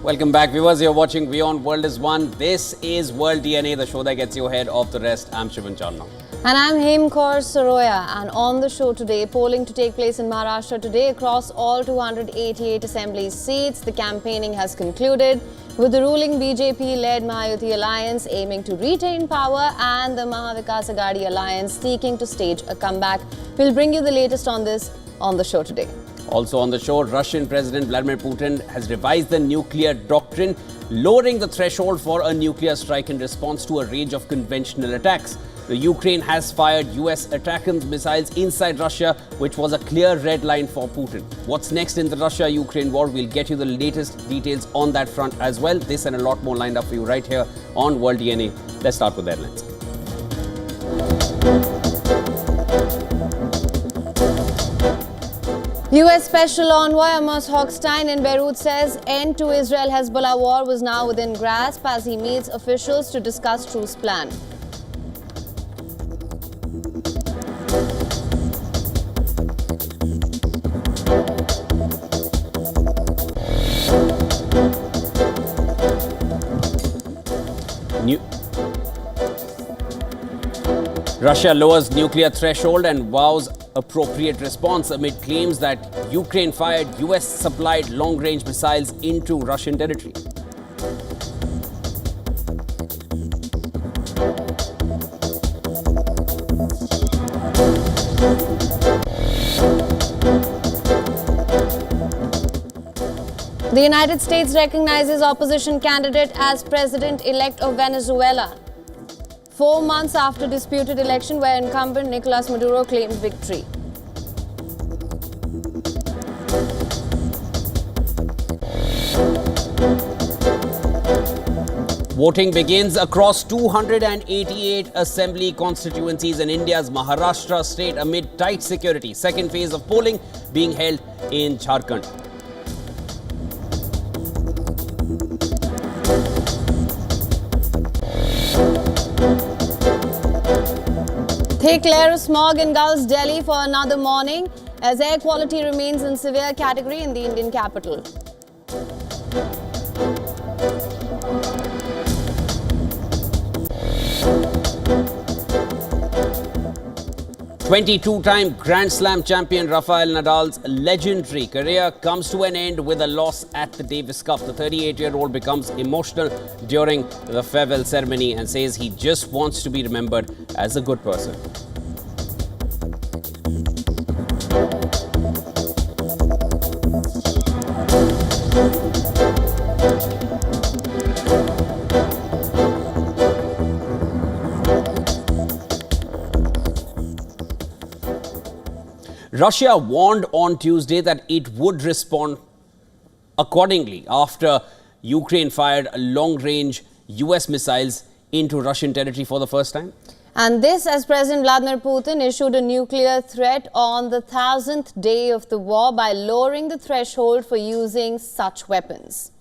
Welcome back, viewers. You're watching WION World is One. This is World DNA, the show that gets you ahead of the rest. I'm Shivan Chalna. And I'm Hemkaur Saroya. And on the show today, polling to take place in Maharashtra today across all 288 assembly seats. The campaigning has concluded with the ruling BJP-led Mahayuti alliance aiming to retain power and the Mahavikas Aghadi alliance seeking to stage a comeback. We'll bring you the latest on this on the show today. Also on the show, Russian President Vladimir Putin has revised the nuclear doctrine, lowering the threshold for a nuclear strike in response to a range of conventional attacks. The Ukraine has fired US atacms missiles inside Russia, which was a clear red line for Putin. What's next in the Russia-Ukraine war? We'll get you the latest details on that front as well. This and a lot more lined up for you right here on World DNA. Let's start with the headlines. US Special Envoy Amos Hochstein in Beirut says end to Israel-Hezbollah war was now within grasp as he meets officials to discuss truce plan. Russia lowers nuclear threshold and vows appropriate response amid claims that Ukraine fired US-supplied long-range missiles into Russian territory. The United States recognizes opposition candidate as president-elect of Venezuela 4 months after disputed election where incumbent Nicolas Maduro claimed victory. Voting begins across 288 assembly constituencies in India's Maharashtra state amid tight security. Second phase of polling being held in Jharkhand. Thick layer of smog engulfs Delhi for another morning as air quality remains in severe category in the Indian capital. Two-time Grand Slam champion Rafael Nadal's legendary career comes to an end with a loss at the Davis Cup. The 38-year-old becomes emotional during the farewell ceremony and says he just wants to be remembered as a good person. Russia warned on Tuesday that it would respond accordingly after Ukraine fired long-range US missiles into Russian territory for the first time. And this as President Vladimir Putin issued a nuclear threat on the 1,000th day of the war by lowering the threshold for using such weapons.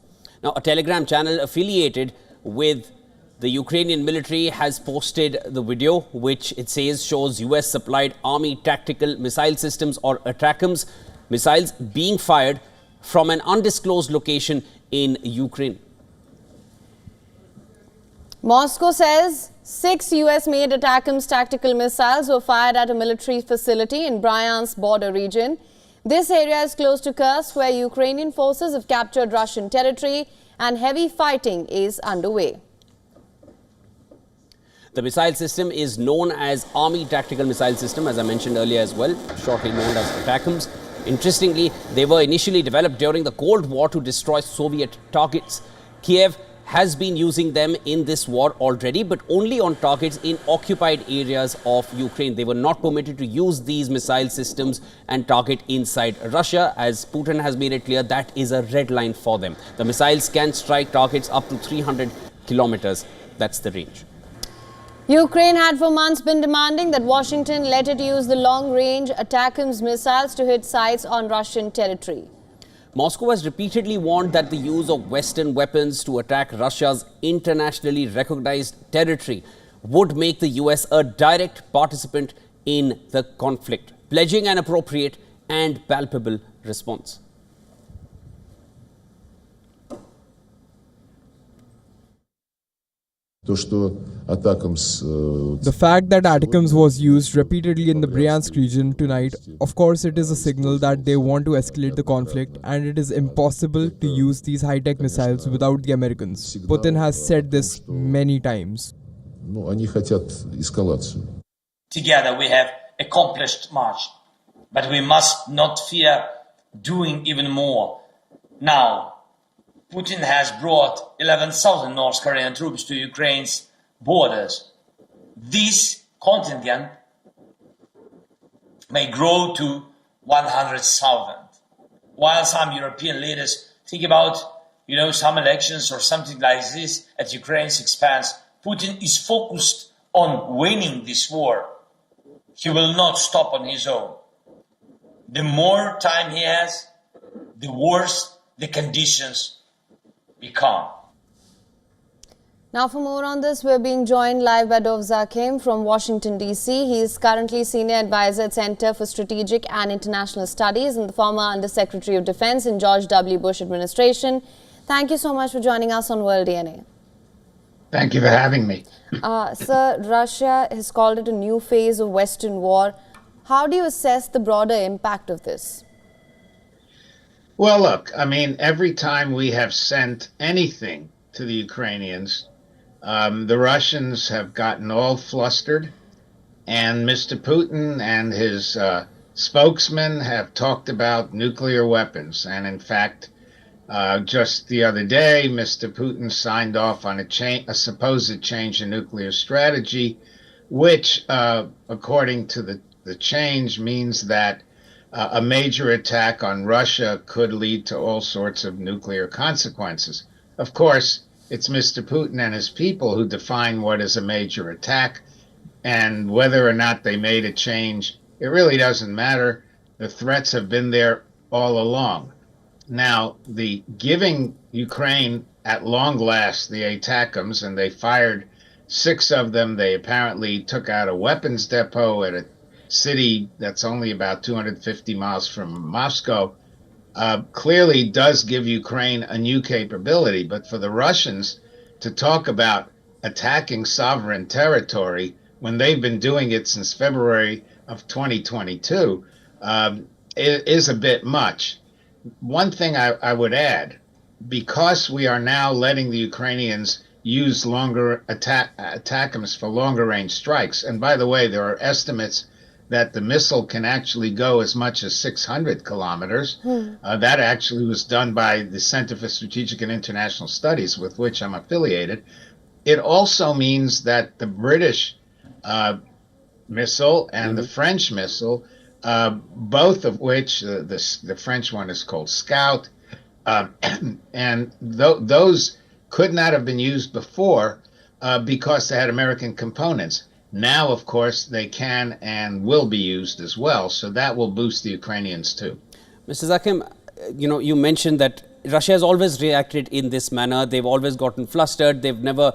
Now, a Telegram channel affiliated with the Ukrainian military has posted the video, which it says shows US-supplied army tactical missile systems or atacms missiles being fired from an undisclosed location in Ukraine. Moscow says 6 US-made atacms tactical missiles were fired at a military facility in Bryansk border region. This area is close to Kursk, where Ukrainian forces have captured Russian territory and heavy fighting is underway. The missile system is known as Army Tactical Missile System, as I mentioned earlier as well, shortly known as atacms. Interestingly, they were initially developed during the Cold War to destroy Soviet targets. Kiev has been using them in this war already, but only on targets in occupied areas of Ukraine. They were not permitted to use these missile systems and target inside Russia. As Putin has made it clear, that is a red line for them. The missiles can strike targets up to 300 kilometers. That's the range. Ukraine had for months been demanding that Washington let it use the long-range atacms missiles to hit sites on Russian territory. Moscow has repeatedly warned that the use of Western weapons to attack Russia's internationally recognized territory would make the US a direct participant in the conflict, pledging an appropriate and palpable response. То, что atacms, The fact that atacms was used repeatedly in the Bryansk region tonight, of course, it is a signal that they want to escalate the conflict, and it is impossible to use these high-tech missiles without the Americans. Putin has said this many times. ну, они хотят эскалацию. Together we have accomplished much, but we must not fear doing even more. Now, Putin has brought 11,000 North Korean troops to Ukraine's borders. This contingent may grow to 100,000. While some European leaders think about, some elections or something like this at Ukraine's expense, Putin is focused on winning this war. He will not stop on his own. The more time he has, the worse the conditions become. Now for more on this, we're being joined live by Dov Zakhem from Washington, D.C. He is currently Senior Advisor at Center for Strategic and International Studies and the former Under-Secretary of Defense in George W. Bush administration. Thank you so much for joining us on World DNA. Thank you for having me. Sir, Russia has called it a new phase of Western war. How do you assess the broader impact of this? Well, look, every time we have sent anything to the Ukrainians, the Russians have gotten all flustered, and Mr. Putin and his spokesman have talked about nuclear weapons. And in fact, just the other day, Mr. Putin signed off on a supposed change in nuclear strategy, which, according to the change, means that a major attack on Russia could lead to all sorts of nuclear consequences. Of course, it's Mr. Putin and his people who define what is a major attack, and whether or not they made a change, it really doesn't matter. The threats have been there all along. Now, the giving Ukraine at long last the atacms, and they fired 6 of them. They apparently took out a weapons depot at a city that's only about 250 miles from Moscow. Clearly does give Ukraine a new capability. But for the Russians to talk about attacking sovereign territory when they've been doing it since February of 2022 is a bit much. One thing I would add, because we are now letting the Ukrainians use longer atacms for longer range strikes, and by the way, there are estimates that the missile can actually go as much as 600 kilometers. That actually was done by the Center for Strategic and International Studies, with which I'm affiliated. It also means that the British missile and the French missile, both of which, the French one is called Scout, and those could not have been used before because they had American components. Now, of course, they can and will be used as well, so that will boost the Ukrainians too. Mr. Zakhem, you mentioned that Russia has always reacted in this manner. They've always gotten flustered. They've never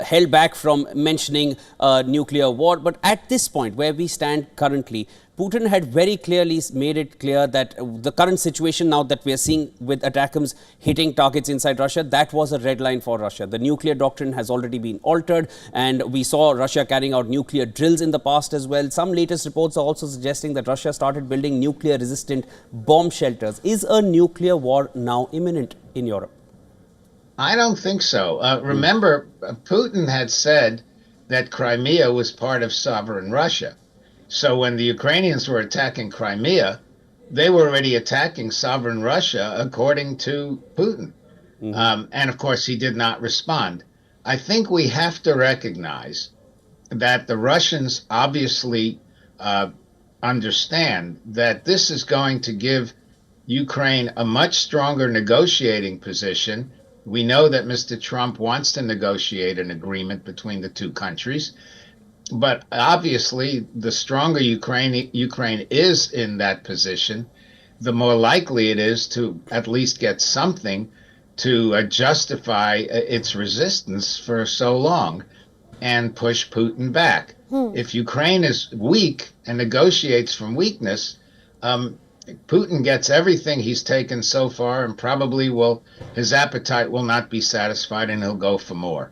held back from mentioning nuclear war. But at this point, where we stand currently, Putin had very clearly made it clear that the current situation now that we are seeing with atacms hitting targets inside Russia, that was a red line for Russia. The nuclear doctrine has already been altered, and we saw Russia carrying out nuclear drills in the past as well. Some latest reports are also suggesting that Russia started building nuclear-resistant bomb shelters. Is a nuclear war now imminent in Europe? I don't think so. Remember, Putin had said that Crimea was part of sovereign Russia. So when the Ukrainians were attacking Crimea, they were already attacking sovereign Russia, according to Putin. And of course, he did not respond. I think we have to recognize that the Russians obviously understand that this is going to give Ukraine a much stronger negotiating position. We know that Mr. Trump wants to negotiate an agreement between the two countries. But obviously, the stronger Ukraine is in that position, the more likely it is to at least get something to justify its resistance for so long and push Putin back. If Ukraine is weak and negotiates from weakness, Putin gets everything he's taken so far, and probably his appetite will not be satisfied, and he'll go for more.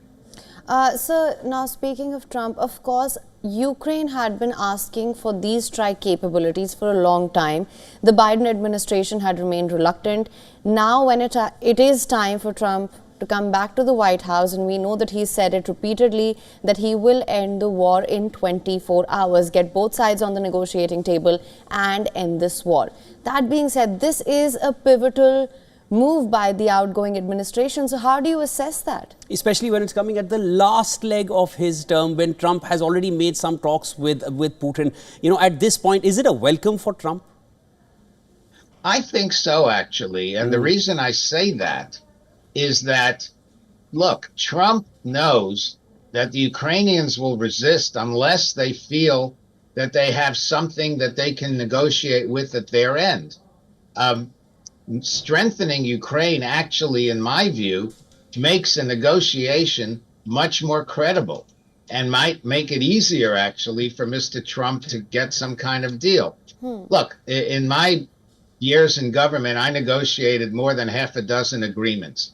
Sir, now speaking of Trump, of course, Ukraine had been asking for these strike capabilities for a long time. The Biden administration had remained reluctant. Now, when it is time for Trump to come back to the White House, and we know that he said it repeatedly that he will end the war in 24 hours, get both sides on the negotiating table and end this war. That being said, this is a pivotal move by the outgoing administration. So how do you assess that? Especially when it's coming at the last leg of his term, when Trump has already made some talks with Putin. You know, at this point, is it a welcome for Trump? I think so, actually. And the reason I say that is that, look, Trump knows that the Ukrainians will resist unless they feel that they have something that they can negotiate with at their end. Strengthening Ukraine, actually, in my view, makes a negotiation much more credible and might make it easier, actually, for Mr. Trump to get some kind of deal. Look, in my years in government, I negotiated more than half a dozen agreements.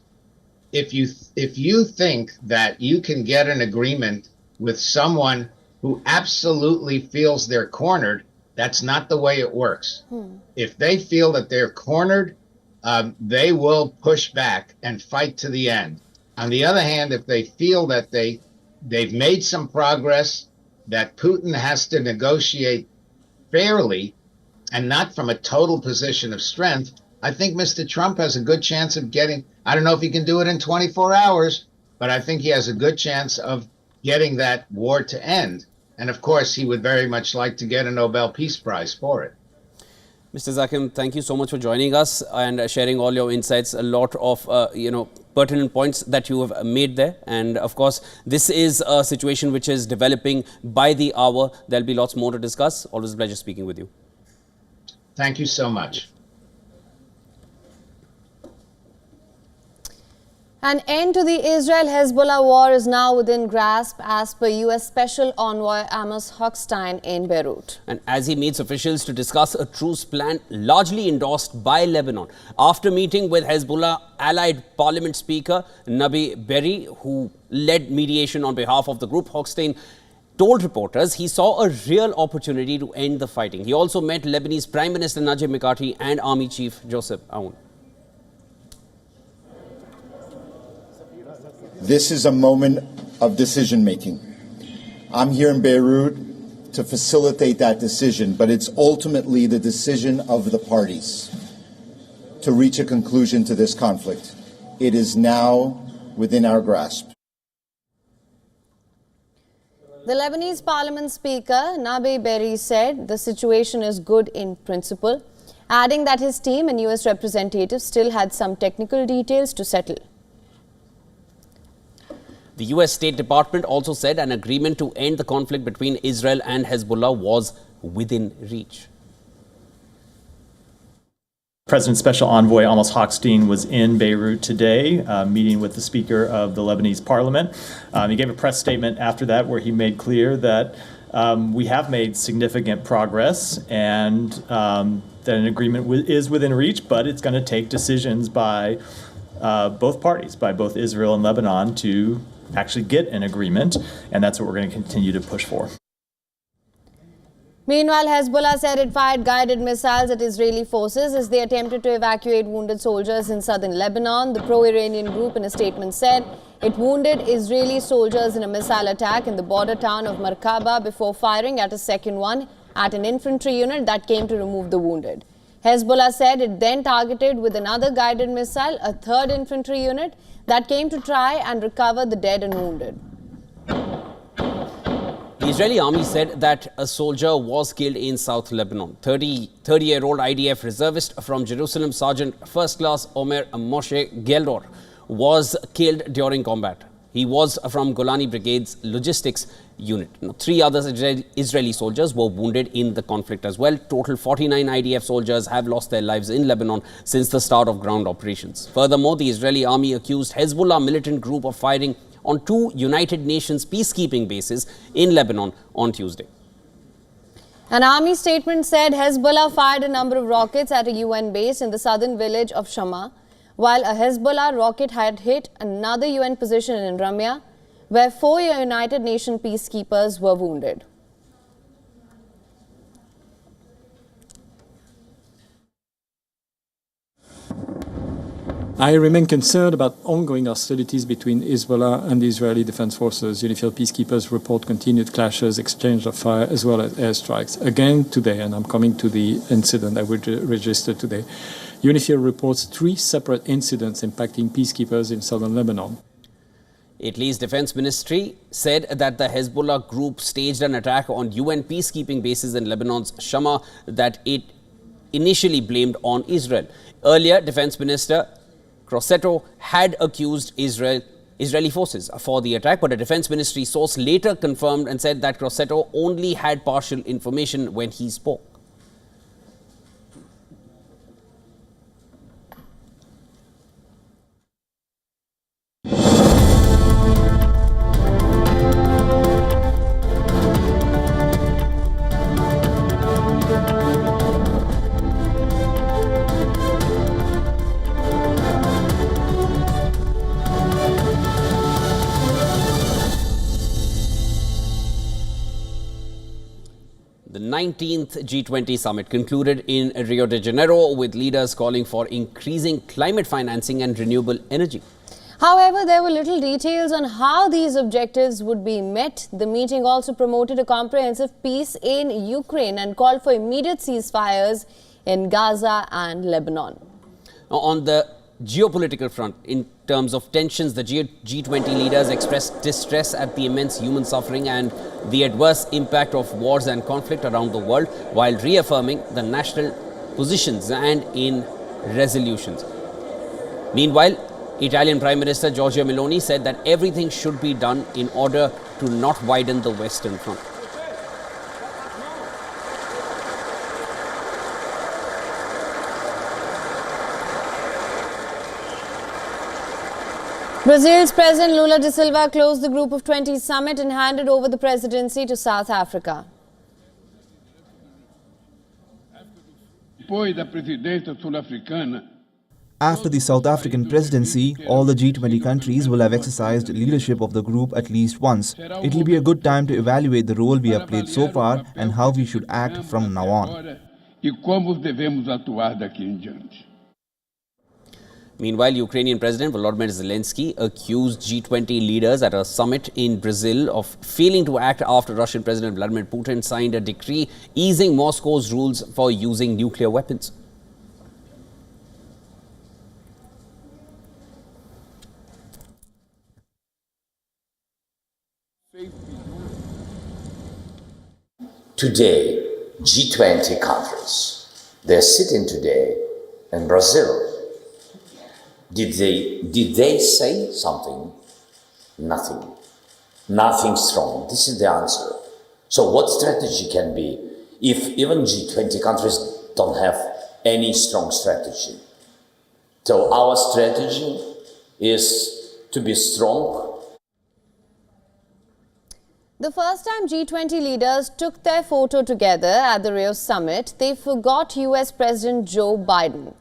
If you think that you can get an agreement with someone who absolutely feels they're cornered, that's not the way it works. If they feel that they're cornered, they will push back and fight to the end. On the other hand, if they feel that they've made some progress, that Putin has to negotiate fairly and not from a total position of strength, I think Mr. Trump has a good chance of getting, I don't know if he can do it in 24 hours, but I think he has a good chance of getting that war to end. And of course, he would very much like to get a Nobel Peace Prize for it. Mr. Zakim, thank you so much for joining us and sharing all your insights. A lot of, pertinent points that you have made there. And of course, this is a situation which is developing by the hour. There'll be lots more to discuss. Always a pleasure speaking with you. Thank you so much. An end to the Israel-Hezbollah war is now within grasp, as per U.S. Special Envoy Amos Hochstein in Beirut. And as he meets officials to discuss a truce plan largely endorsed by Lebanon, after meeting with Hezbollah allied Parliament Speaker Nabi Berri, who led mediation on behalf of the group, Hochstein told reporters he saw a real opportunity to end the fighting. He also met Lebanese Prime Minister Najib Mikati and Army Chief Joseph Aoun. This is a moment of decision-making. I'm here in Beirut to facilitate that decision, but it's ultimately the decision of the parties to reach a conclusion to this conflict. It is now within our grasp. The Lebanese Parliament Speaker Nabi Berri said the situation is good in principle, adding that his team and U.S. representatives still had some technical details to settle. The U.S. State Department also said an agreement to end the conflict between Israel and Hezbollah was within reach. President's Special Envoy Amos Hochstein was in Beirut today, meeting with the Speaker of the Lebanese Parliament. He gave a press statement after that where he made clear that we have made significant progress and that an agreement is within reach, but it's going to take decisions by both parties, by both Israel and Lebanon, to actually get an agreement, and that's what we're going to continue to push for. Meanwhile, Hezbollah said it fired guided missiles at Israeli forces as they attempted to evacuate wounded soldiers in southern Lebanon. The pro-Iranian group in a statement said it wounded Israeli soldiers in a missile attack in the border town of Markaba before firing at a second one at an infantry unit that came to remove the wounded. Hezbollah said it then targeted with another guided missile a third infantry unit that came to try and recover the dead and wounded. The Israeli army said that a soldier was killed in South Lebanon. 30-year-old IDF reservist from Jerusalem, Sergeant First Class Omer Moshe Geldor, was killed during combat. He was from Golani Brigade's logistics unit. Now, 3 other Israeli soldiers were wounded in the conflict as well. Total 49 IDF soldiers have lost their lives in Lebanon since the start of ground operations. Furthermore, the Israeli army accused Hezbollah militant group of firing on 2 United Nations peacekeeping bases in Lebanon on Tuesday. An army statement said Hezbollah fired a number of rockets at a UN base in the southern village of Shama, while a Hezbollah rocket had hit another UN position in Ramya. where 4 United Nations peacekeepers were wounded. I remain concerned about ongoing hostilities between Hezbollah and the Israeli Defense Forces. UNIFIL peacekeepers report continued clashes, exchange of fire, as well as airstrikes. Again today, and I'm coming to the incident that we registered today, UNIFIL reports 3 separate incidents impacting peacekeepers in southern Lebanon. Italy's defense ministry said that the Hezbollah group staged an attack on UN peacekeeping bases in Lebanon's Shama that it initially blamed on Israel. Earlier, Defense Minister Crosetto had accused Israeli forces for the attack, but a defense ministry source later confirmed and said that Crosetto only had partial information when he spoke. The 19th G20 summit concluded in Rio de Janeiro with leaders calling for increasing climate financing and renewable energy. However, there were little details on how these objectives would be met. The meeting also promoted a comprehensive peace in Ukraine and called for immediate ceasefires in Gaza and Lebanon. Now, on the geopolitical front, in terms of tensions, the G20 leaders expressed distress at the immense human suffering and the adverse impact of wars and conflict around the world, while reaffirming the national positions and in resolutions. Meanwhile, Italian Prime Minister Giorgia Meloni said that everything should be done in order to not widen the Western Front. Brazil's President Lula da Silva closed the Group of 20 summit and handed over the presidency to South Africa. After the South African presidency, all the G20 countries will have exercised leadership of the group at least once. It will be a good time to evaluate the role we have played so far and how we should act from now on. Meanwhile, Ukrainian President Volodymyr Zelensky accused G20 leaders at a summit in Brazil of failing to act after Russian President Vladimir Putin signed a decree easing Moscow's rules for using nuclear weapons. Today, G20 countries, they're sitting today in Brazil. Did they say something? Nothing. Nothing strong. This is the answer. So what strategy can be if even G20 countries don't have any strong strategy? So our strategy is to be strong. The first time G20 leaders took their photo together at the Rio summit, they forgot US President Joe Biden.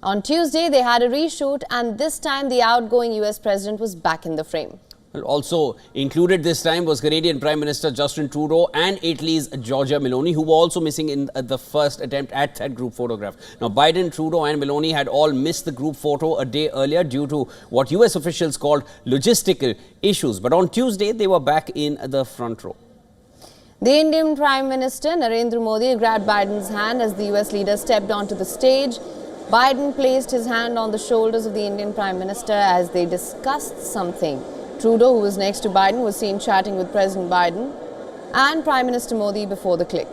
On Tuesday, they had a reshoot, and this time the outgoing US president was back in the frame. Well, also included this time was Canadian Prime Minister Justin Trudeau and Italy's Giorgia Meloni, who were also missing in the first attempt at that group photograph. Now, Biden, Trudeau and Meloni had all missed the group photo a day earlier due to what US officials called logistical issues. But on Tuesday, they were back in the front row. The Indian Prime Minister Narendra Modi grabbed Biden's hand as the US leader stepped onto the stage. Biden placed his hand on the shoulders of the Indian Prime Minister as they discussed something. Trudeau, who was next to Biden, was seen chatting with President Biden and Prime Minister Modi before the click.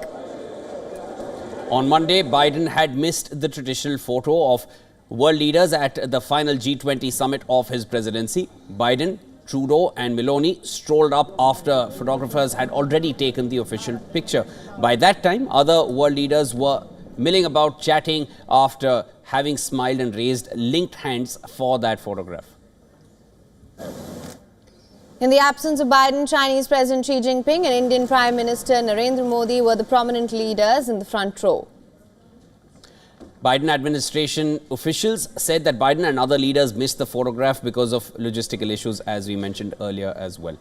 On Monday, Biden had missed the traditional photo of world leaders at the final G20 summit of his presidency. Biden, Trudeau and Meloni strolled up after photographers had already taken the official picture. By that time, other world leaders were milling about, chatting after having smiled and raised linked hands for that photograph. In the absence of Biden, Chinese President Xi Jinping and Indian Prime Minister Narendra Modi were the prominent leaders in the front row. Biden administration officials said that Biden and other leaders missed the photograph because of logistical issues, as we mentioned earlier as well.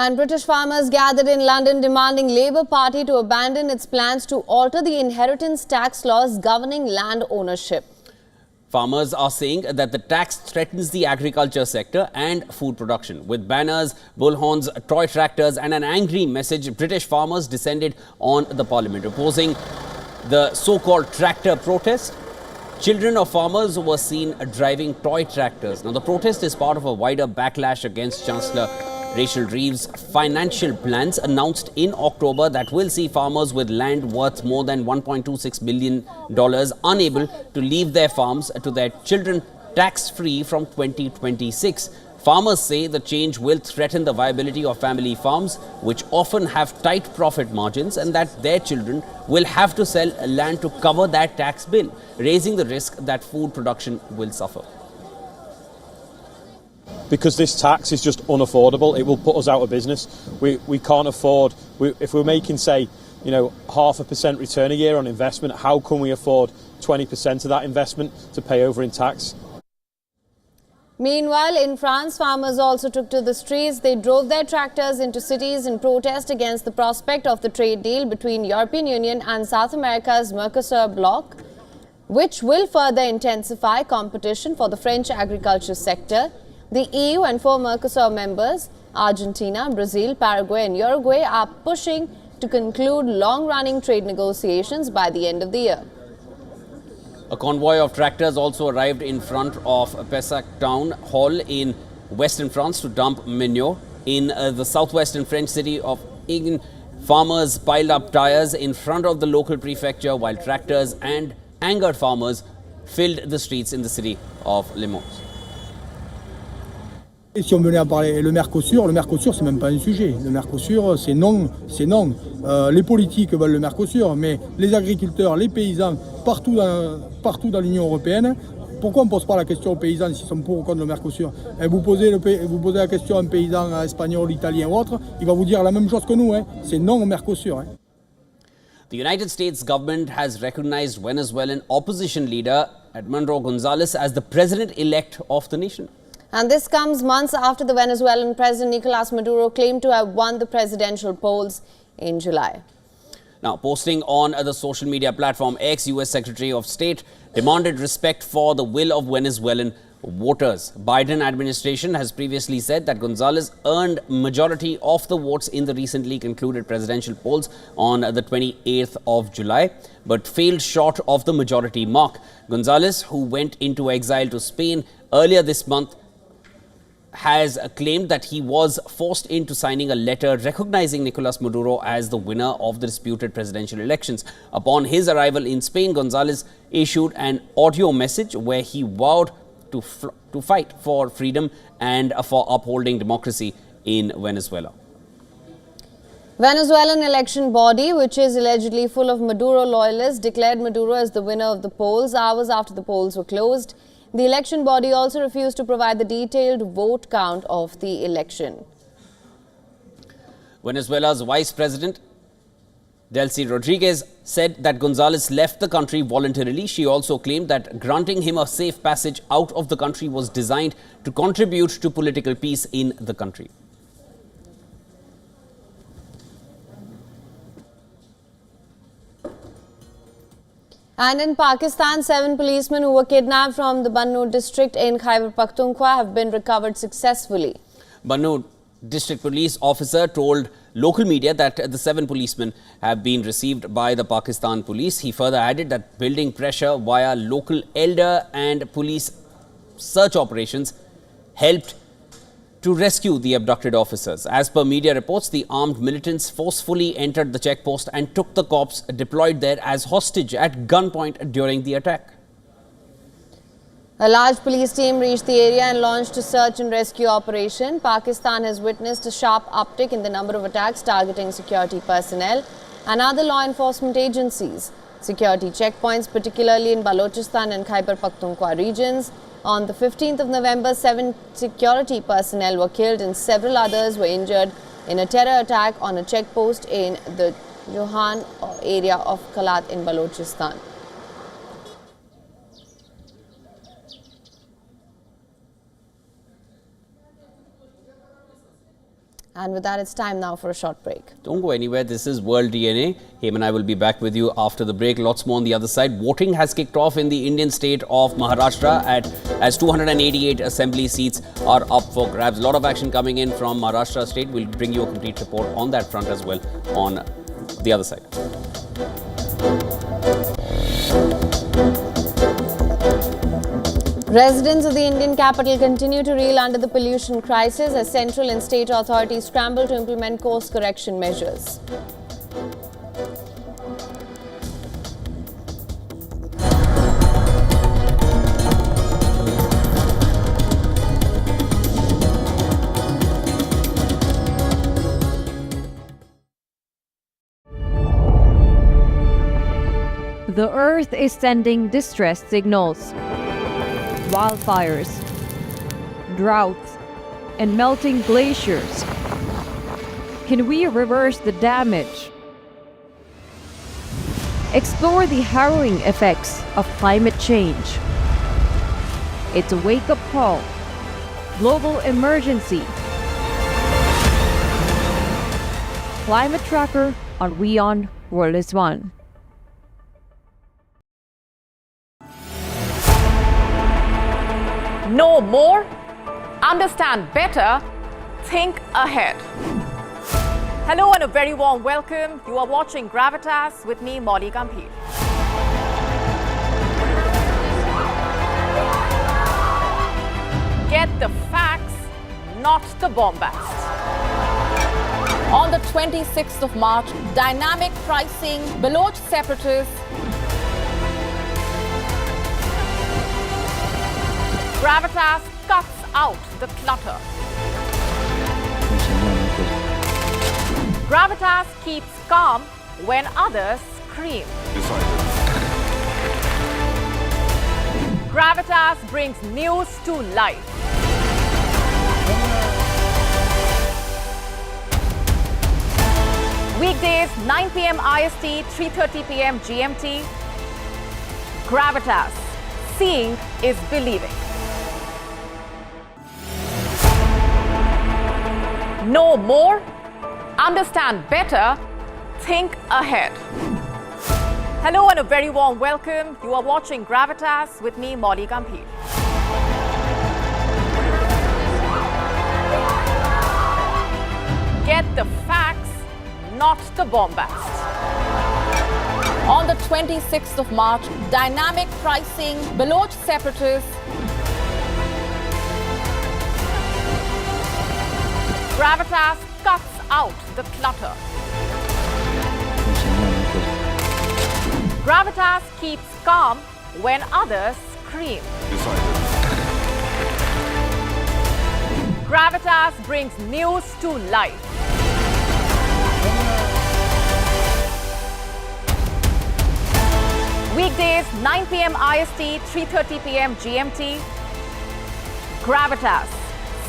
And British farmers gathered in London demanding Labour Party to abandon its plans to alter the inheritance tax laws governing land ownership. Farmers are saying that the tax threatens the agriculture sector and food production. With banners, bullhorns, toy tractors and an angry message, British farmers descended on the parliament, opposing the so-called tractor protest. Children of farmers were seen driving toy tractors. Now, the protest is part of a wider backlash against Chancellor Rachel Reeves' financial plans announced in October that will see farmers with land worth more than $1.26 billion unable to leave their farms to their children tax-free from 2026. Farmers say the change will threaten the viability of family farms, which often have tight profit margins, and that their children will have to sell land to cover that tax bill, raising the risk that food production will suffer. Because this tax is just unaffordable, it will put us out of business. We can't afford, if we're making, say, 0.5% return a year on investment, how can we afford 20% of that investment to pay over in tax? Meanwhile, in France, farmers also took to the streets. They drove their tractors into cities in protest against the prospect of the trade deal between European Union and South America's Mercosur bloc, which will further intensify competition for the French agriculture sector. The EU and 4 Mercosur members, Argentina, Brazil, Paraguay and Uruguay, are pushing to conclude long-running trade negotiations by the end of the year. A convoy of tractors also arrived in front of Pessac Town Hall in western France to dump manure. In the southwestern French city of Agen, farmers piled up tires in front of the local prefecture, while tractors and angered farmers filled the streets in the city of Limoges. Et si on venait à parler le Mercosur c'est même pas un sujet. Le Mercosur c'est non, c'est non. Les politiques veulent le Mercosur, mais les agriculteurs, les paysans, partout dans l'Union européenne, pourquoi on ne pose pas la question aux paysans s'ils sont pour ou contre le Mercosur? Et vous posez la question à un paysan espagnol, italien ou autre, il va vous dire la même chose que nous, c'est non au Mercosur. The United States government has recognized Venezuelan opposition leader Edmundo Gonzalez as the president-elect of the nation. And this comes months after the Venezuelan President Nicolas Maduro claimed to have won the presidential polls in July. Now, posting on the social media platform X, U.S. Secretary of State demanded respect for the will of Venezuelan voters. Biden administration has previously said that Gonzalez earned majority of the votes in the recently concluded presidential polls on the 28th of July, but failed short of the majority mark. Gonzalez, who went into exile to Spain earlier this month, has claimed that he was forced into signing a letter recognizing Nicolas Maduro as the winner of the disputed presidential elections. Upon his arrival in Spain, Gonzalez issued an audio message where he vowed to fight for freedom and for upholding democracy in Venezuela. Venezuelan election body, which is allegedly full of Maduro loyalists, declared Maduro as the winner of the polls hours after the polls were closed. The election body also refused to provide the detailed vote count of the election. Venezuela's Vice President Delcy Rodriguez said that Gonzalez left the country voluntarily. She also claimed that granting him a safe passage out of the country was designed to contribute to political peace in the country. And in Pakistan, 7 policemen who were kidnapped from the Bannu district in Khyber Pakhtunkhwa have been recovered successfully. Bannu district police officer told local media that the 7 policemen have been received by the Pakistan police. He further added that building pressure via local elder and police search operations helped to rescue the abducted officers. As per media reports, the armed militants forcefully entered the checkpost and took the cops deployed there as hostage at gunpoint during the attack. A large police team reached the area and launched a search and rescue operation. Pakistan has witnessed a sharp uptick in the number of attacks targeting security personnel and other law enforcement agencies. Security checkpoints, particularly in Balochistan and Khyber Pakhtunkhwa regions. On the 15th of November, 7 security personnel were killed and several others were injured in a terror attack on a checkpost in the Johan area of Kalat in Balochistan. And with that, it's time now for a short break. Don't go anywhere. This is World DNA. Hema and I will be back with you after the break. Lots more on the other side. Voting has kicked off in the Indian state of Maharashtra as 288 assembly seats are up for grabs. A lot of action coming in from Maharashtra state. We'll bring you a complete report on that front as well on the other side. Residents of the Indian capital continue to reel under the pollution crisis as central and state authorities scramble to implement course correction measures. The earth is sending distress signals. Wildfires, droughts, and melting glaciers. Can we reverse the damage? Explore the harrowing effects of climate change. It's a wake-up call. Global emergency. Climate Tracker on WION World is One. Know more, understand better, think ahead. Hello and a very warm welcome. You are watching Gravitas with me, Molly Gambhir. Get the facts, not the bombast. On the 26th of March, dynamic pricing, Baloch separatists, Gravitas cuts out the clutter. Gravitas keeps calm when others scream. Gravitas brings news to life. Weekdays 9 p.m. IST, 3:30 p.m. GMT. Gravitas. Seeing is believing. Know more, understand better, think ahead. Hello and a very warm welcome. You are watching Gravitas with me, Molly Gambhir. Get the facts, not the bombast. On the 26th of March, dynamic pricing, Baloch separatists, Gravitas cuts out the clutter. Gravitas keeps calm when others scream. Gravitas brings news to life. Weekdays 9 p.m. IST, 3:30 p.m. GMT. Gravitas.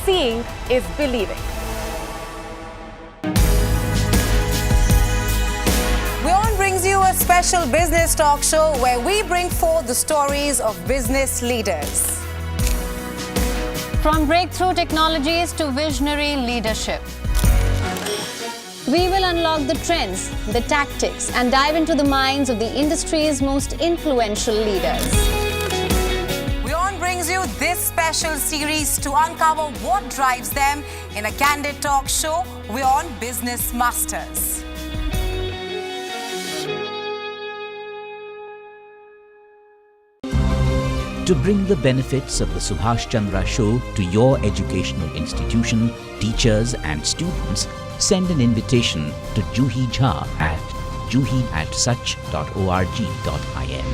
Seeing is believing. WION brings you a special business talk show where we bring forth the stories of business leaders. From breakthrough technologies to visionary leadership, we will unlock the trends, the tactics, and dive into the minds of the industry's most influential leaders. WION brings you this special series to uncover what drives them in a candid talk show, WION Business Masters. To bring the benefits of the Subhash Chandra Show to your educational institution, teachers and students, send an invitation to Juhi Jha at juhi@such.org.in.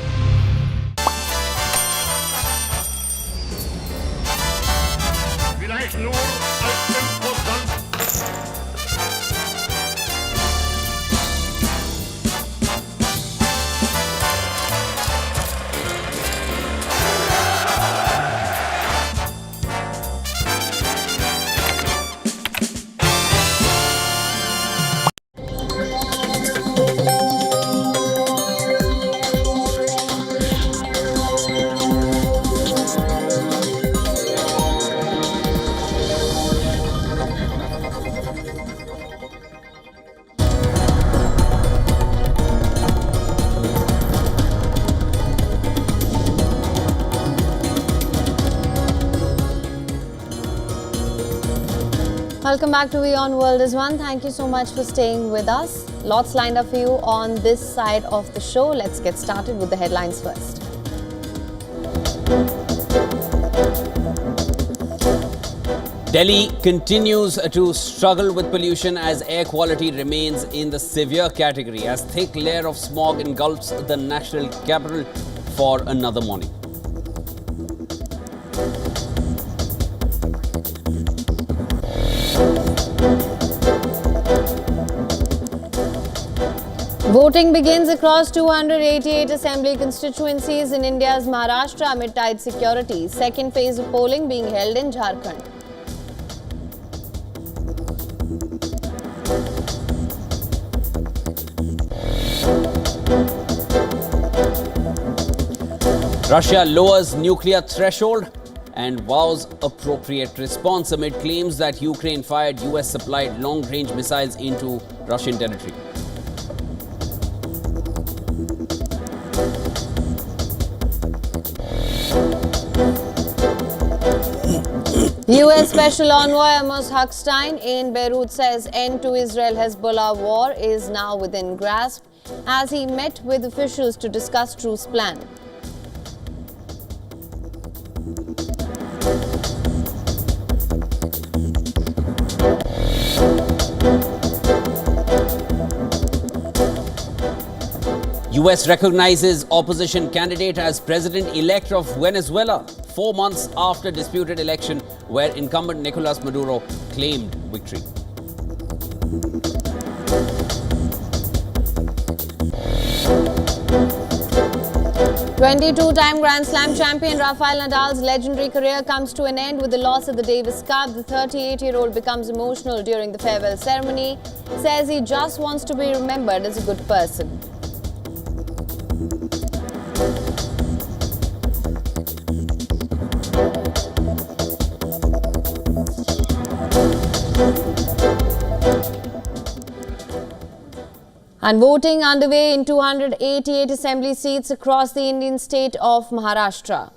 Welcome back to WION World is One. Thank you so much for staying with us. Lots lined up for you on this side of the show. Let's get started with the headlines first. Delhi continues to struggle with pollution as air quality remains in the severe category as thick layer of smog engulfs the national capital for another morning. Voting begins across 288 assembly constituencies in India's Maharashtra amid tight security. Second phase of polling being held in Jharkhand. Russia lowers nuclear threshold and vows appropriate response amid claims that Ukraine fired US-supplied long-range missiles into Russian territory. US Special Envoy Amos Hochstein in Beirut says end to Israel-Hezbollah war is now within grasp as he met with officials to discuss truce plan. US recognizes opposition candidate as president-elect of Venezuela 4 months after disputed election where incumbent Nicolas Maduro claimed victory. Two-time Grand Slam champion Rafael Nadal's legendary career comes to an end with the loss of the Davis Cup. The 38-year-old becomes emotional during the farewell ceremony, says he just wants to be remembered as a good person. And voting underway in 288 assembly seats across the Indian state of Maharashtra.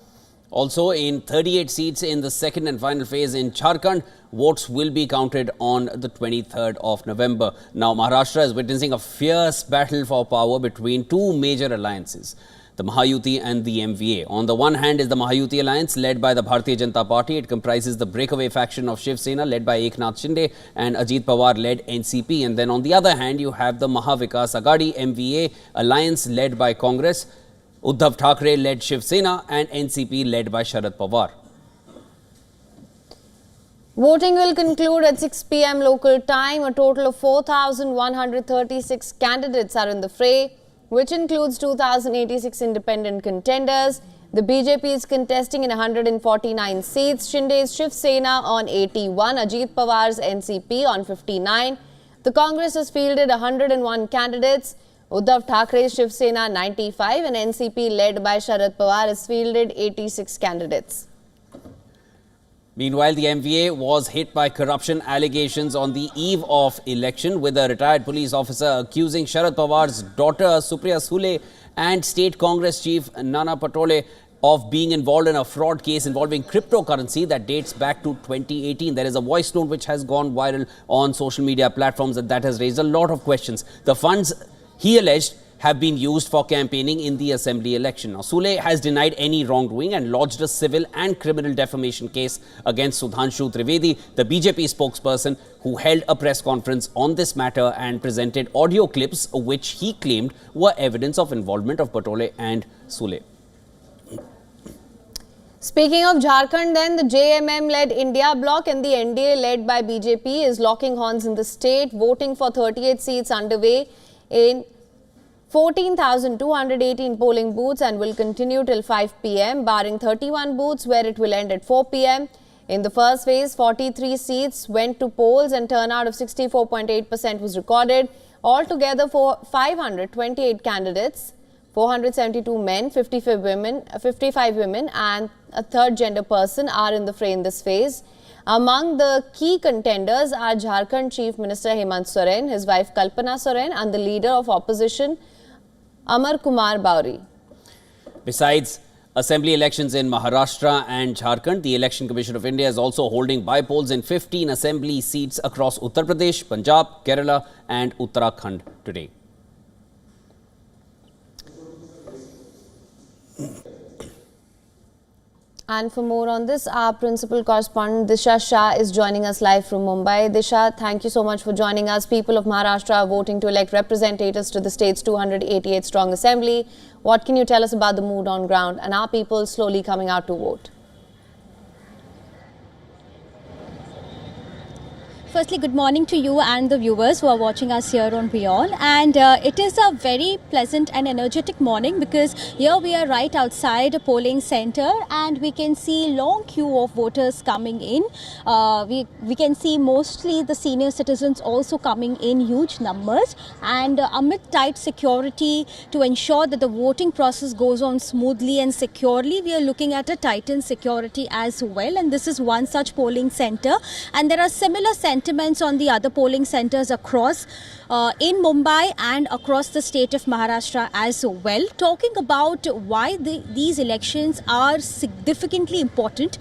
Also, in 38 seats in the second and final phase in Jharkhand, votes will be counted on the 23rd of November. Now, Maharashtra is witnessing a fierce battle for power between two major alliances, the Mahayuti and the MVA. On the one hand is the Mahayuti alliance led by the Bharatiya Janata Party. It comprises the breakaway faction of Shiv Sena led by Eknath Shinde and Ajit Pawar led NCP. And then on the other hand, you have the Mahavikas Aghadi MVA alliance led by Congress, Uddhav Thackeray led Shiv Sena and NCP led by Sharad Pawar. Voting will conclude at 6 p.m. local time. A total of 4,136 candidates are in the fray, which includes 2,086 independent contenders. The BJP is contesting in 149 seats. Shinde's Shiv Sena on 81, Ajit Pawar's NCP on 59. The Congress has fielded 101 candidates. Uddhav Thackre's Shiv Sena 95 and NCP led by Sharad Pawar has fielded 86 candidates. Meanwhile, the MVA was hit by corruption allegations on the eve of election, with a retired police officer accusing Sharad Pawar's daughter Supriya Sule and State Congress Chief Nana Patole of being involved in a fraud case involving cryptocurrency that dates back to 2018. There is a voice note which has gone viral on social media platforms and that has raised a lot of questions. The funds, he alleged, have been used for campaigning in the assembly election. Now, Sule has denied any wrongdoing and lodged a civil and criminal defamation case against Sudhanshu Trivedi, the BJP spokesperson, who held a press conference on this matter and presented audio clips which he claimed were evidence of involvement of Patole and Sule. Speaking of Jharkhand then, the JMM-led India bloc and the NDA led by BJP is locking horns in the state. Voting for 38 seats underway in 14,218 polling booths and will continue till 5 p.m. barring 31 booths where it will end at 4 p.m. In the first phase, 43 seats went to polls and turnout of 64.8% was recorded. Altogether, for 528 candidates, 472 men, 55 women and a third gender person are in the fray in this phase. Among the key contenders are Jharkhand Chief Minister Hemant Soren, his wife Kalpana Soren and the leader of opposition Amar Kumar Bauri. Besides Assembly elections in Maharashtra and Jharkhand. The Election Commission of India is also holding by-polls in 15 assembly seats across Uttar Pradesh, Punjab, Kerala and Uttarakhand today. And for more on this, our principal correspondent Disha Shah is joining us live from Mumbai. Disha, thank you so much for joining us. People of Maharashtra are voting to elect representatives to the state's 288-strong assembly. What can you tell us about the mood on ground, and are people slowly coming out to vote? Firstly, good morning to you and the viewers who are watching us here on WION. And it is a very pleasant and energetic morning because here we are right outside a polling center and we can see long queue of voters coming in. We can see mostly the senior citizens also coming in huge numbers, and amid tight security to ensure that the voting process goes on smoothly and securely, we are looking at a tightened security as well. And this is one such polling center, and there are similar sentiments on the other polling centers across in Mumbai and across the state of Maharashtra as well. Talking about why these elections are significantly important.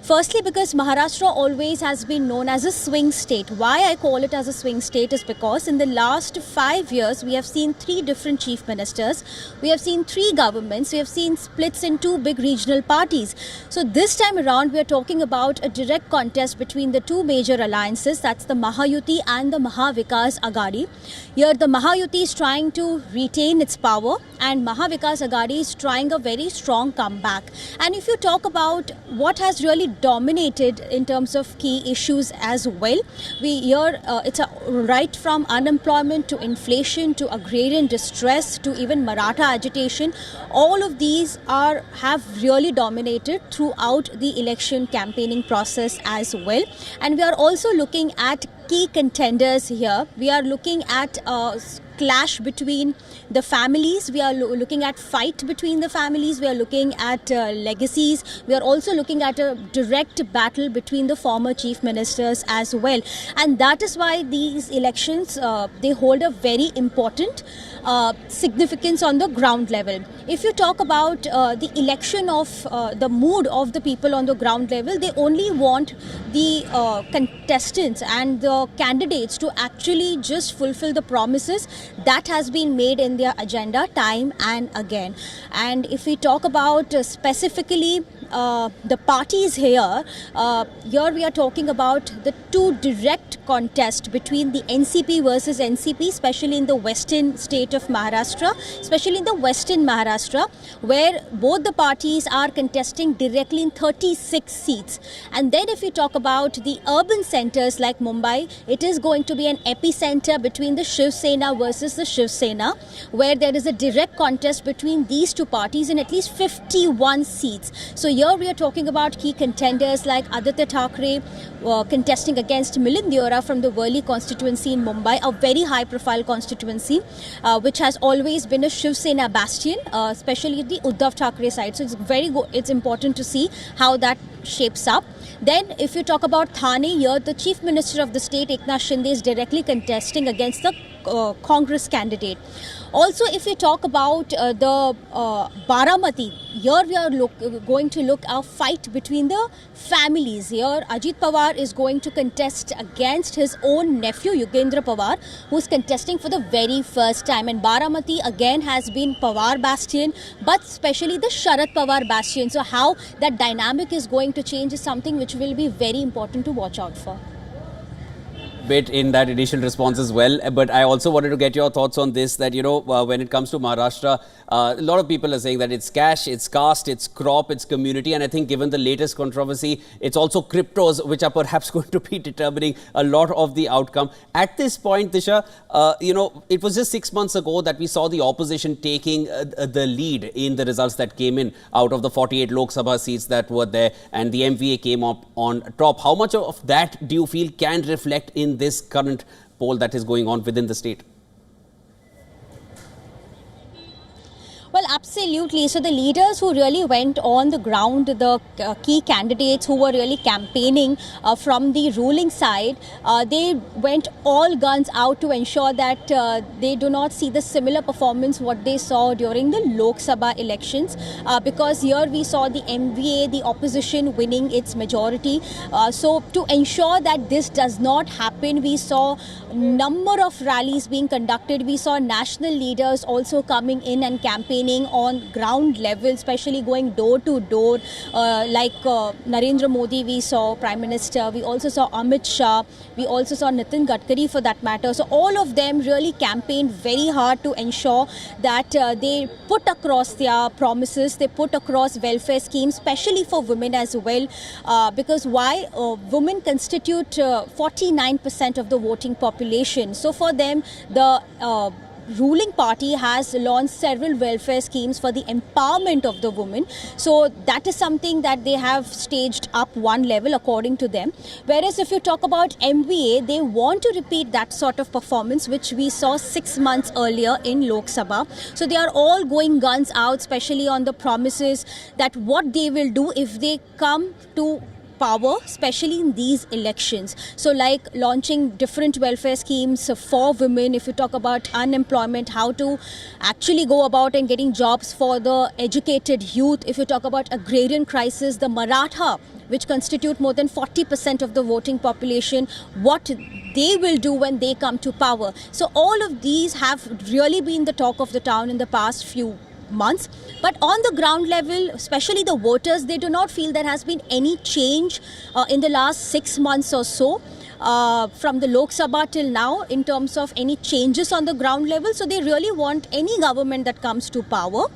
Firstly, because Maharashtra always has been known as a swing state. Why I call it as a swing state is because in the last 5 years, we have seen 3 different chief ministers. We have seen 3 governments. We have seen splits in 2 big regional parties. So this time around, we are talking about a direct contest between the 2 major alliances. That's the Mahayuti and the Mahavikas Aghadi. Here, the Mahayuti is trying to retain its power, and Mahavikas Aghadi is trying a very strong comeback. And if you talk about what has really dominated in terms of key issues as well, it's right from unemployment to inflation to agrarian distress to even Maratha agitation. All of these have really dominated throughout the election campaigning process as well. And we are also looking at key contenders here. We are looking at clash between the families. We are looking at fight between the families. We are looking at legacies. We are also looking at a direct battle between the former chief ministers as well. And that is why these elections, they hold a very important significance on the ground level. If you talk about the election of the mood of the people on the ground level, they only want the contestants and the candidates to actually just fulfill the promises that has been made in their agenda time and again. And if we talk about specifically the parties here we are talking about the 2 direct contest between the NCP versus NCP, especially in the western state of Maharashtra, especially in the western Maharashtra, where both the parties are contesting directly in 36 seats. And then if we talk about the urban centers like Mumbai, it is going to be an epicenter between the Shiv Sena versus the Shiv Sena, where there is a direct contest between these 2 parties in at least 51 seats. So here we are talking about key contenders like Aditya Thackeray contesting against Milind Deora from the Worli constituency in Mumbai, a very high-profile constituency which has always been a Shiv Sena bastion, especially the Uddhav Thackeray side. So it's important to see how that shapes up. Then if you talk about Thane, here the Chief Minister of the state, Eknath Shinde, is directly contesting against the Congress candidate. Also, if we talk about the Baramati, here we are going to look a fight between the families. Here Ajit Pawar is going to contest against his own nephew Yugendra Pawar, who is contesting for the very first time. And Baramati again has been Pawar bastion, but especially the Sharad Pawar bastion. So how that dynamic is going to change is something which will be very important to watch out for. Bit in that initial response as well, but I also wanted to get your thoughts on this, that when it comes to Maharashtra, a lot of people are saying that it's cash, it's caste, it's crop, it's community, and I think given the latest controversy, it's also cryptos which are perhaps going to be determining a lot of the outcome. At this point, Disha, it was just 6 months ago that we saw the opposition taking the lead in the results that came in out of the 48 Lok Sabha seats that were there, and the MVA came up on top. How much of that do you feel can reflect in this current poll that is going on within the state? Well, Absolutely. So the leaders who really went on the ground, the key candidates who were really campaigning from the ruling side, they went all guns out to ensure that they do not see the similar performance what they saw during the Lok Sabha elections, because here we saw the MVA, the opposition, winning its majority. So to ensure that this does not happen, we saw number of rallies being conducted. We saw national leaders also coming in and campaigning on ground level, especially going door to door, like Narendra Modi we saw, Prime Minister, we also saw Amit Shah, we also saw Nitin Gadkari for that matter. So all of them really campaigned very hard to ensure that they put across their promises, they put across welfare schemes, especially for women as well, because why? Women constitute 49% of the voting population. So for them, the ruling party has launched several welfare schemes for the empowerment of the women. So that is something that they have staged up one level according to them. Whereas if you talk about MVA, they want to repeat that sort of performance which we saw 6 months earlier in Lok Sabha. So they are all going guns out, especially on the promises that what they will do if they come to power, especially in these elections. So like launching different welfare schemes for women. If you talk about unemployment, how to actually go about and getting jobs for the educated youth. If you talk about agrarian crisis, the Maratha, which constitute more than 40% of the voting population, what they will do when they come to power. So all of these have really been the talk of the town in the past few months. But on the ground level, especially the voters, they do not feel there has been any change in the last 6 months or so from the Lok Sabha till now in terms of any changes on the ground level. So they really want any government that comes to power,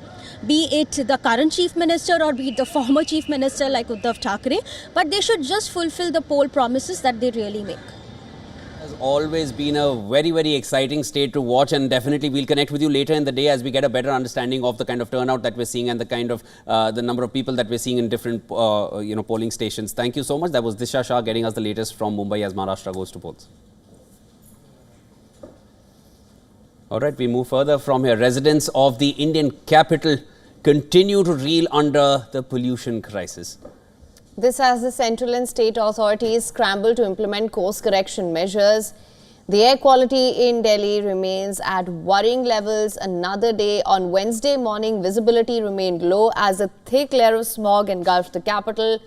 be it the current chief minister or be it the former chief minister like Uddhav Thackeray, but they should just fulfill the poll promises that they really make. Has always been a very, very exciting state to watch, and definitely we'll connect with you later in the day as we get a better understanding of the kind of turnout that we're seeing and the kind of the number of people that we're seeing in different polling stations. Thank you so much. That was Disha Shah getting us the latest from Mumbai as Maharashtra goes to polls. All right, we move further from here. Residents of the Indian capital continue to reel under the pollution crisis. This as the central and state authorities scramble to implement course correction measures. The air quality in Delhi remains at worrying levels. Another day on Wednesday morning, visibility remained low as a thick layer of smog engulfed the capital.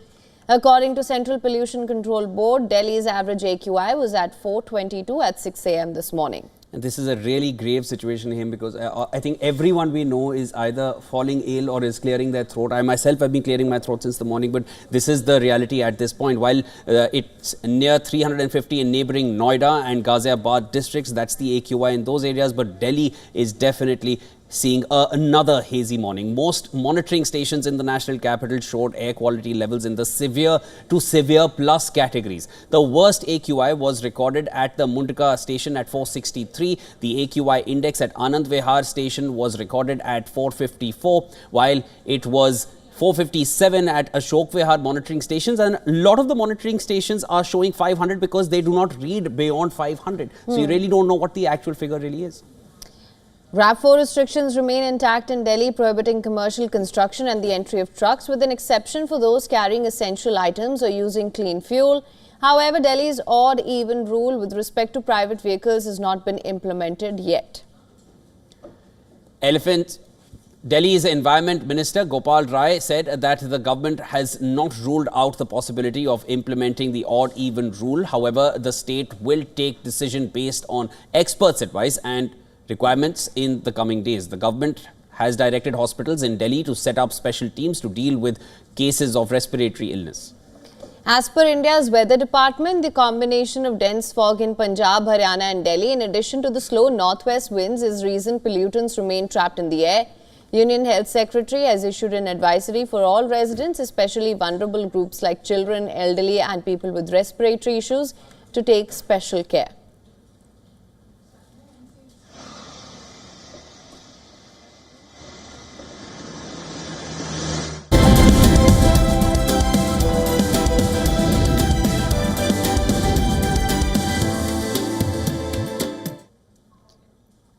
According to Central Pollution Control Board, Delhi's average AQI was at 422 at 6 a.m. this morning. And this is a really grave situation here because I think everyone we know is either falling ill or is clearing their throat. I myself have been clearing my throat since the morning, but this is the reality at this point. While it's near 350 in neighboring Noida and Ghaziabad districts, that's the AQI in those areas, but Delhi is definitely seeing another hazy morning. Most monitoring stations in the national capital showed air quality levels in the severe to severe plus categories. The worst AQI was recorded at the Mundka station at 463. The AQI index at Anand Vihar station was recorded at 454, while it was 457 at Ashok Vihar monitoring stations, and a lot of the monitoring stations are showing 500 because they do not read beyond 500. So you really don't know what the actual figure really is. RAV4 restrictions remain intact in Delhi, prohibiting commercial construction and the entry of trucks, with an exception for those carrying essential items or using clean fuel. However, Delhi's odd-even rule with respect to private vehicles has not been implemented yet. Delhi's Environment Minister Gopal Rai said that the government has not ruled out the possibility of implementing the odd-even rule. However, the state will take decision based on experts' advice and requirements in the coming days. The government has directed hospitals in Delhi to set up special teams to deal with cases of respiratory illness. As per India's weather department, the combination of dense fog in Punjab, Haryana and Delhi, in addition to the slow northwest winds, is reason pollutants remain trapped in the air. Union Health Secretary has issued an advisory for all residents, especially vulnerable groups like children, elderly and people with respiratory issues, to take special care.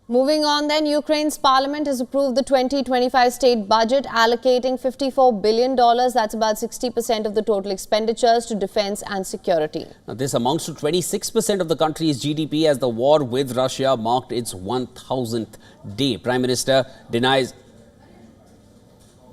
Moving on, on then, Ukraine's parliament has approved the 2025 state budget, allocating $54 billion. That's about 60% of the total expenditures to defense and security. Now, this amounts to 26% of the country's GDP as the war with Russia marked its 1000th day. Prime Minister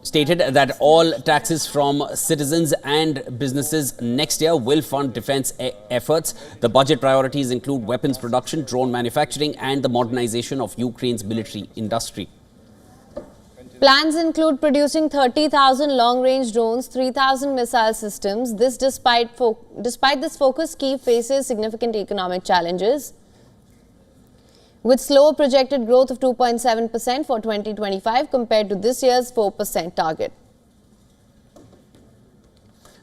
stated that all taxes from citizens and businesses next year will fund defense efforts. The budget priorities include weapons production, drone manufacturing and the modernization of Ukraine's military industry. Plans include producing 30,000 long-range drones, 3,000 missile systems. This despite this focus, Kyiv faces significant economic challenges, with slow projected growth of 2.7% for 2025 compared to this year's 4% target.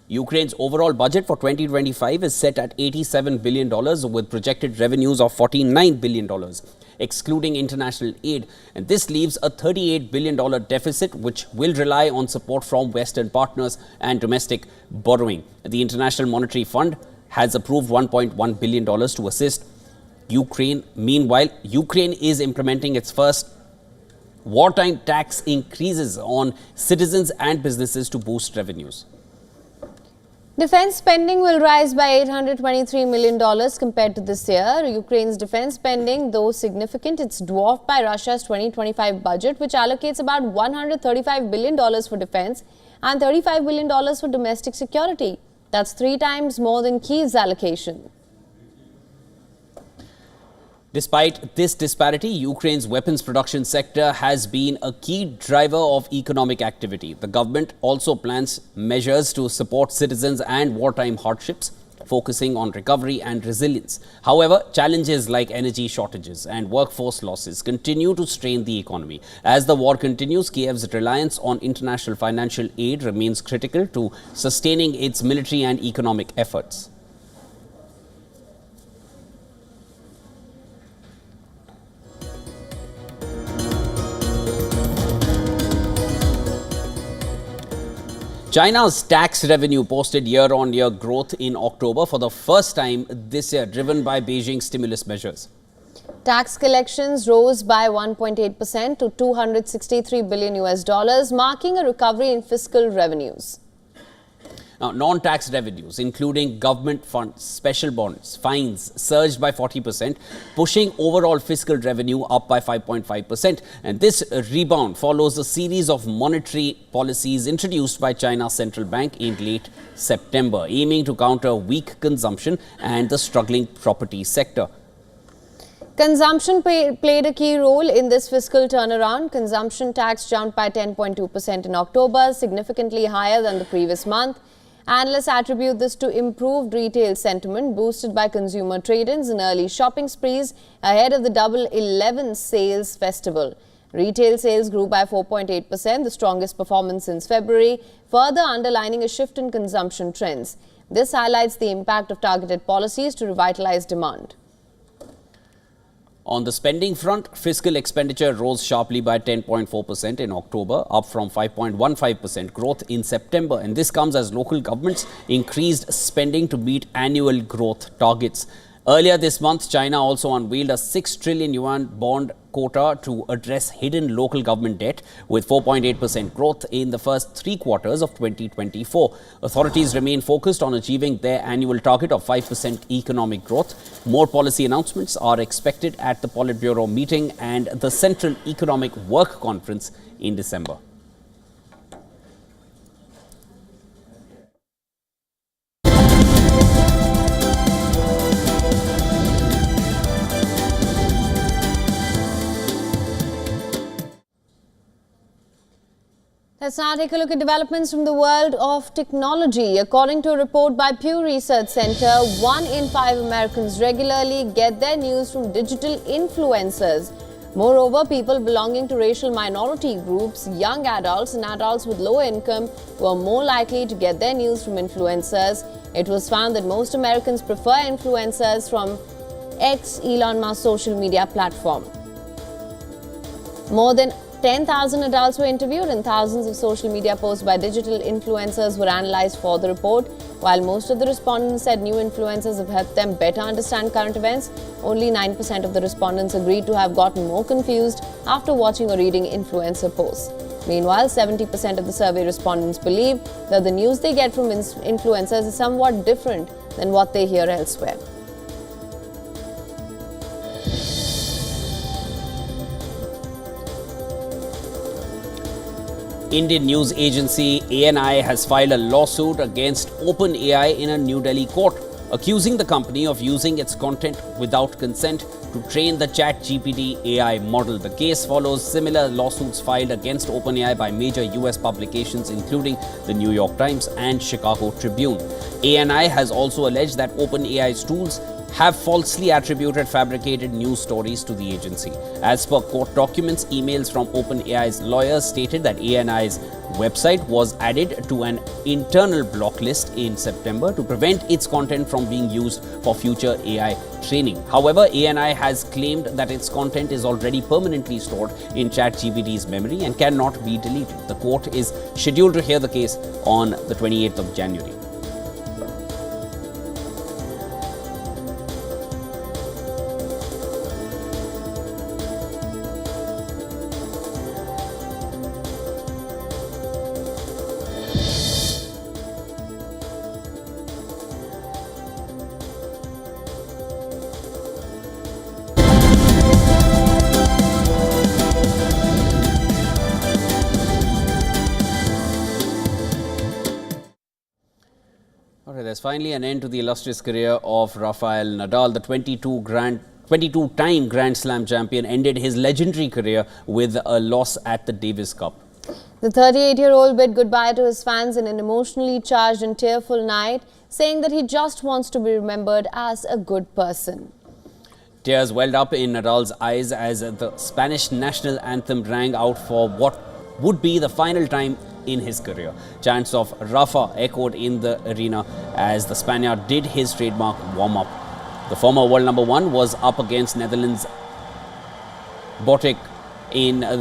Ukraine's overall budget for 2025 is set at $87 billion with projected revenues of $49 billion, excluding international aid. And this leaves a $38 billion deficit, which will rely on support from Western partners and domestic borrowing. The International Monetary Fund has approved $1.1 billion to assist Ukraine. Meanwhile, Ukraine is implementing its first wartime tax increases on citizens and businesses to boost revenues. Defense spending will rise by $823 million compared to this year. Ukraine's defense spending, though significant, it's dwarfed by Russia's 2025 budget, which allocates about $135 billion for defense and $35 billion for domestic security. That's 3 times more than Kyiv's allocation. Despite this disparity, Ukraine's weapons production sector has been a key driver of economic activity. The government also plans measures to support citizens and wartime hardships, focusing on recovery and resilience. However, challenges like energy shortages and workforce losses continue to strain the economy. As the war continues, Kiev's reliance on international financial aid remains critical to sustaining its military and economic efforts. China's tax revenue posted year-on-year growth in October for the first time this year, driven by Beijing's stimulus measures. Tax collections rose by 1.8% to $263 billion, marking a recovery in fiscal revenues. Now, non-tax revenues, including government funds, special bonds, fines, surged by 40%, pushing overall fiscal revenue up by 5.5%. And this rebound follows a series of monetary policies introduced by China's central bank in late September, aiming to counter weak consumption and the struggling property sector. Consumption played a key role in this fiscal turnaround. Consumption tax jumped by 10.2% in October, significantly higher than the previous month. Analysts attribute this to improved retail sentiment boosted by consumer trade-ins and early shopping sprees ahead of the Double 11 sales festival. Retail sales grew by 4.8%, the strongest performance since February, further underlining a shift in consumption trends. This highlights the impact of targeted policies to revitalize demand. On the spending front, fiscal expenditure rose sharply by 10.4% in October, up from 5.15% growth in September. And this comes as local governments increased spending to meet annual growth targets. Earlier this month, China also unveiled a 6 trillion yuan bond quota to address hidden local government debt, with 4.8% growth in the first 3 quarters of 2024. Authorities remain focused on achieving their annual target of 5% economic growth. More policy announcements are expected at the Politburo meeting and the Central Economic Work Conference in December. Let's now take a look at developments from the world of technology. According to a report by Pew Research Center, 1 in 5 Americans regularly get their news from digital influencers. Moreover, people belonging to racial minority groups, young adults and adults with low income were more likely to get their news from influencers. It was found that most Americans prefer influencers from X, Elon Musk's social media platform. More than 10,000 adults were interviewed and thousands of social media posts by digital influencers were analyzed for the report. While most of the respondents said new influencers have helped them better understand current events, only 9% of the respondents agreed to have gotten more confused after watching or reading influencer posts. Meanwhile, 70% of the survey respondents believe that the news they get from influencers is somewhat different than what they hear elsewhere. Indian news agency ANI has filed a lawsuit against OpenAI in a New Delhi court, accusing the company of using its content without consent to train the ChatGPT AI model. The case follows similar lawsuits filed against OpenAI by major US publications including the New York Times and Chicago Tribune. ANI has also alleged that OpenAI's tools have falsely attributed fabricated news stories to the agency. As per court documents, emails from OpenAI's lawyers stated that ANI's website was added to an internal block list in September to prevent its content from being used for future AI training. However, ANI has claimed that its content is already permanently stored in ChatGPT's memory and cannot be deleted. The court is scheduled to hear the case on the 28th of January. There's finally an end to the illustrious career of Rafael Nadal. The 22-time Grand Slam champion ended his legendary career with a loss at the Davis Cup. The 38-year-old bid goodbye to his fans in an emotionally charged and tearful night, saying that he just wants to be remembered as a good person. Tears welled up in Nadal's eyes as the Spanish national anthem rang out for what would be the final time in his career. Chants of Rafa echoed in the arena as the Spaniard did his trademark warm-up. The former world number one was up against Netherlands' Botek in the